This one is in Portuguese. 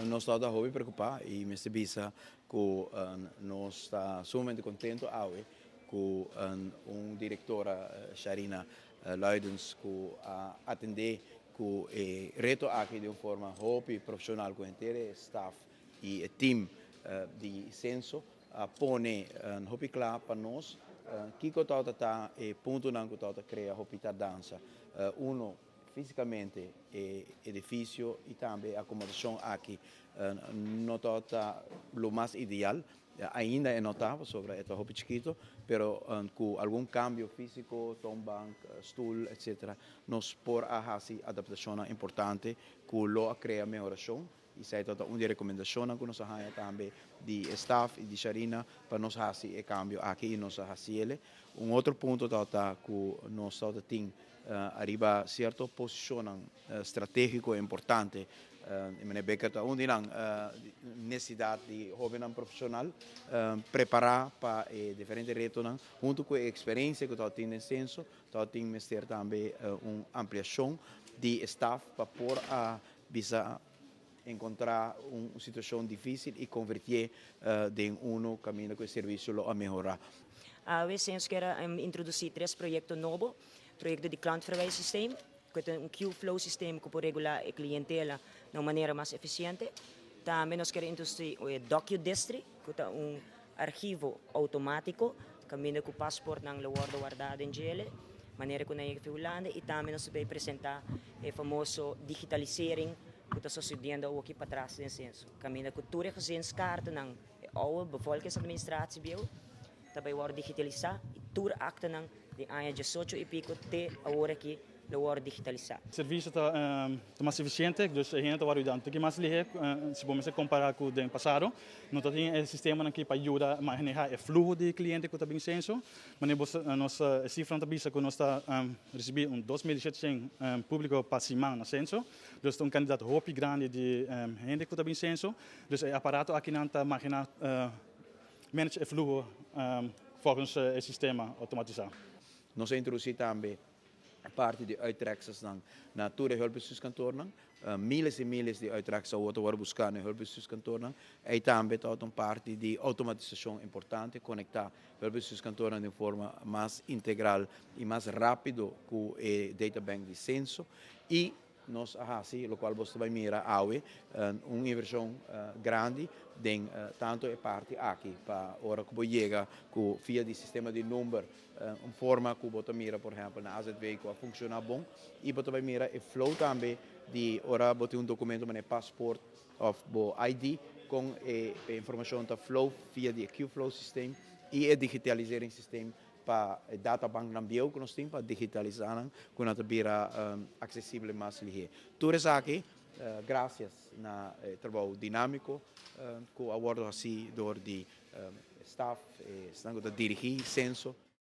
Nós estamos muito preocupados e me bisa que nós estamos sumamente contentes com diretora Sharina Luidens que atender com reto aqui de uma forma muito profissional com o inteiro staff e o time de censo pone muito claro para nós que o tal está ponto não que o tal cria muito dança uno fisicamente edifício e também acomodação aqui não está o mais ideal ainda é notável sobre este hobby chiquito, pero com algum cambio físico, tombank, stool, etc., nós por fazer adaptação importante que lo cria melhoração e sei toda uma recomendação que nós temos também de staff e de Sharina para nós fazer o cambio aqui e nós fazer outro ponto é que nós temos arriba certo posição estratégico importante meneer Becker onde não necessidade de jovem profissional preparar para diferentes retos junto com a experiência que está tendo em senso está tendo também uma ampliação de staff para por bisa encontrar uma situação difícil e converter em caminho que o serviço a melhorar. We senso que era introduzir 3 projetos novos, projeto de klantverwijssysteem, um Q-flow sistema que pode regular a clientela de uma maneira mais eficiente. Também nós queremos introduzir o DocuDistri, que é arquivo automático, caminho com o passaporte não lo guardado em gele, maneira que nós Holanda, e também nós vamos apresentar o famoso digitalisering, que está sucedendo aqui para trás em senso. Caminho com todas as gezinskaarten não a bevolkingsadministratie bio, também wordt digitalizar e tour acten não de anos 18 e pico te agora aqui wordt digitalizar. O serviço está mais eficiente, dus a gente está ajudando. Tem que mais ligar, se vamos comparar com o ano passado, não tem um sistema que para ajudar a manejar o fluxo de clientes que está bem senso, mas nossa cifra também que nós está recebendo 2.700 público para semana na senso, dus um candidato muito grande de gente que está bem senso, dus o aparato aqui não está manejar manage o fluxo volgens o sistema automatizado. Nós introduzimos também parte de uittreksels naar de hulpbestuurskantoren. Miles e miles de uittreksels worden buscar no hulpbestuurskantoren. E também tot een parte de automatização importante, conectar hulpbestuurskantoren de forma mais integral e mais rápido com o databank de censo. E nós o qual você vai mirar uma inversão grande de tanto a parte aqui para hora que chega com via de sistema de número uma forma que você mira por exemplo na AZV que funciona bom e você vai mirar o flow também de hora você tem documento mas passport ou ID com a informação da flow via de Q-flow system e a digitalisering system para a databank na bio que nós temos para digitalizar com a tabira acessível mais ligeiro. Tudo isso aqui, graças na trabalho dinâmico que abordo assim do de staff, estão a dirigir censo